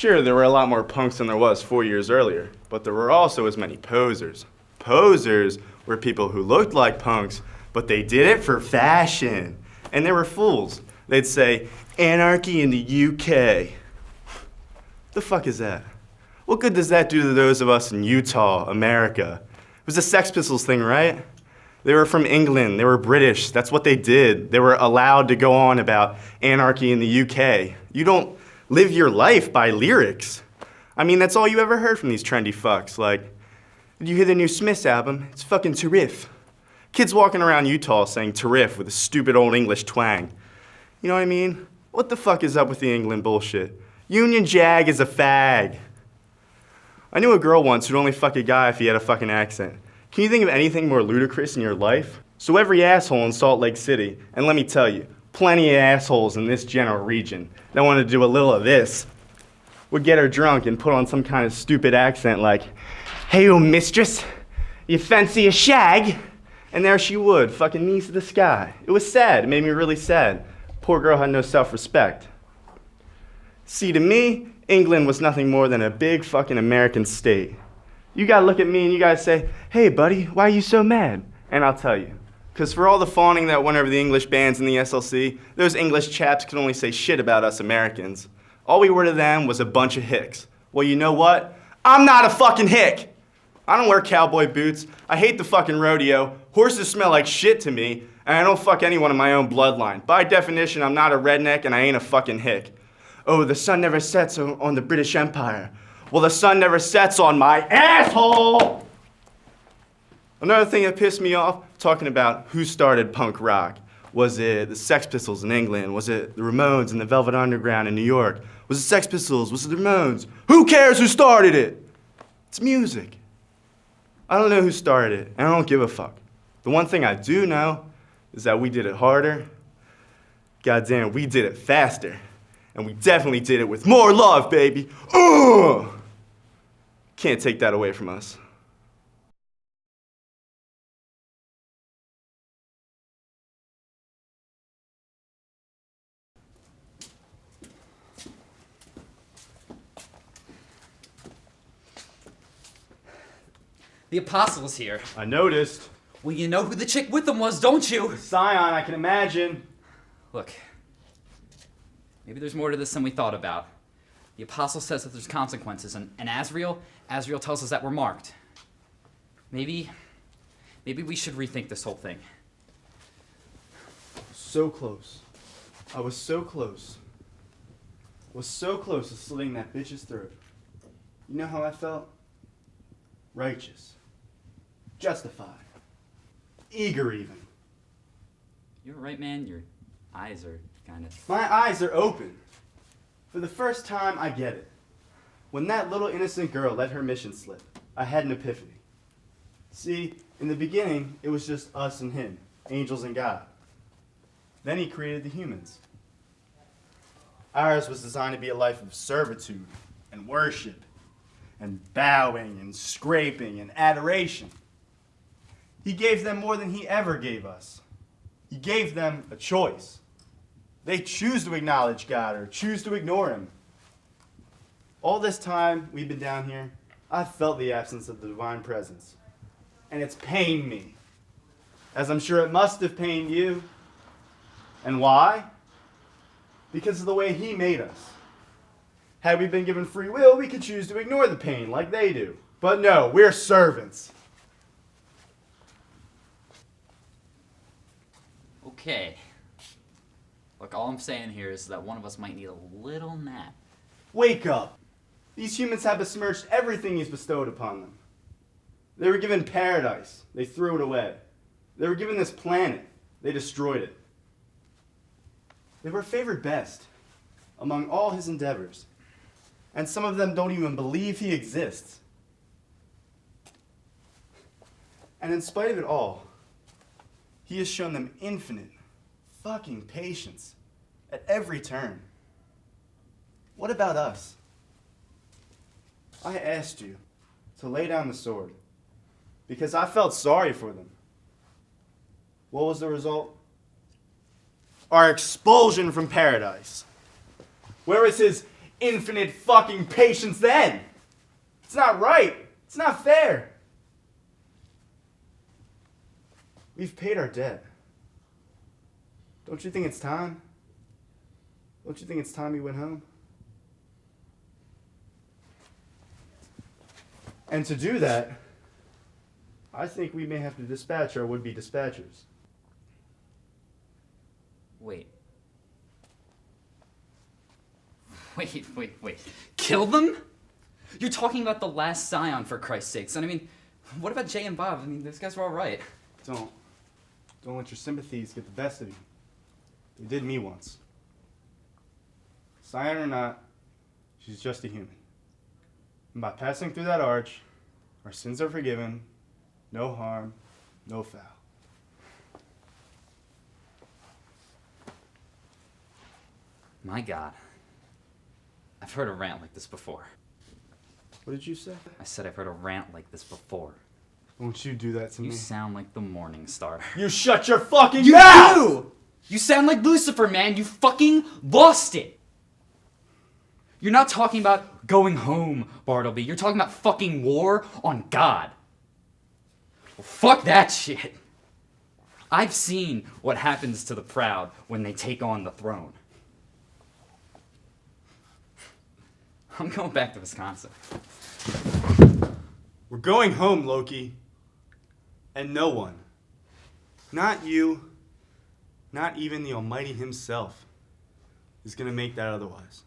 Sure, there were a lot more punks than there was 4 years earlier, but there were also as many posers. Posers were people who looked like punks, but they did it for fashion. And they were fools. They'd say, anarchy in the UK. The fuck is that? What good does that do to those of us in Utah, America? It was a Sex Pistols thing, right? They were from England, they were British, that's what they did. They were allowed to go on about anarchy in the UK. You don't live your life by lyrics. I mean, that's all you ever heard from these trendy fucks. Like, did you hear the new Smiths album? It's fucking terrific. Kids walking around Utah saying terrific with a stupid old English twang. You know what I mean? What the fuck is up with the England bullshit? Union Jack is a fag. I knew a girl once who'd only fuck a guy if he had a fucking accent. Can you think of anything more ludicrous in your life? So every asshole in Salt Lake City, and let me tell you, plenty of assholes in this general region that want to do a little of this, would get her drunk and put on some kind of stupid accent like, hey, oh mistress, you fancy a shag? And there she would, fucking knees to the sky. It was sad, it made me really sad. Poor girl had no self-respect. See, to me, England was nothing more than a big fucking American state. You gotta look at me and you gotta say, hey buddy, why are you so mad? And I'll tell you. Because for all the fawning that went over the English bands in the SLC, those English chaps could only say shit about us Americans. All we were to them was a bunch of hicks. Well, you know what? I'm not a fucking hick! I don't wear cowboy boots, I hate the fucking rodeo, horses smell like shit to me, and I don't fuck anyone in my own bloodline. By definition, I'm not a redneck and I ain't a fucking hick. Oh, the sun never sets on the British Empire. Well, the sun never sets on my asshole! Another thing that pissed me off, talking about who started punk rock. Was it the Sex Pistols in England? Was it the Ramones and the Velvet Underground in New York? Was it Sex Pistols? Was it the Ramones? Who cares who started it? It's music. I don't know who started it, and I don't give a fuck. The one thing I do know is that we did it harder. Goddamn, we did it faster. And we definitely did it with more love, baby. Ugh! Can't take that away from us. The apostle's here. I noticed. Well, you know who the chick with them was, don't you? Scion, I can imagine. Look, maybe there's more to this than we thought about. The apostle says that there's consequences, and Azrael tells us that we're marked. Maybe we should rethink this whole thing. So close. I was so close. Was so close to slitting that bitch's throat. You know how I felt? Righteous. Justified. Eager even. You're right, man. Your eyes are kind of... My eyes are open. For the first time, I get it. When that little innocent girl let her mission slip, I had an epiphany. See, in the beginning, it was just us and him, angels and God. Then he created the humans. Ours was designed to be a life of servitude and worship and bowing and scraping and adoration. He gave them more than he ever gave us. He gave them a choice. They choose to acknowledge God or choose to ignore him. All this time we've been down here, I've felt the absence of the divine presence. And it's pained me, as I'm sure it must have pained you. And why? Because of the way he made us. Had we been given free will, we could choose to ignore the pain like they do. But no, we're servants. Okay. Look, all I'm saying here is that one of us might need a little nap. Wake up. These humans have besmirched everything he's bestowed upon them. They were given paradise. They threw it away. They were given this planet. They destroyed it. They were favored best among all his endeavors. And some of them don't even believe he exists. And in spite of it all, he has shown them infinite fucking patience at every turn. What about us? I asked you to lay down the sword because I felt sorry for them. What was the result? Our expulsion from paradise. Where was his infinite fucking patience then. It's not right. It's not fair. We've paid our debt. Don't you think it's time? Don't you think it's time you went home? And to do that, I think we may have to dispatch our would-be dispatchers. Wait. Kill them? You're talking about the last Scion, for Christ's sakes. And I mean, what about Jay and Bob? I mean, those guys were all right. Don't let your sympathies get the best of you. They did me once. Scion or not, she's just a human. And by passing through that arch, our sins are forgiven, no harm, no foul. My God. I've heard a rant like this before. What did you say? I said I've heard a rant like this before. Won't you do that to me? You sound like the Morning Star. You shut your fucking You mouth! do! You sound like Lucifer, man. You fucking lost it. You're not talking about going home, Bartleby. You're talking about fucking war on God. Well, fuck that shit. I've seen what happens to the proud when they take on the throne. I'm going back to Wisconsin. We're going home, Loki. And no one, not you, not even the Almighty himself, is gonna make that otherwise.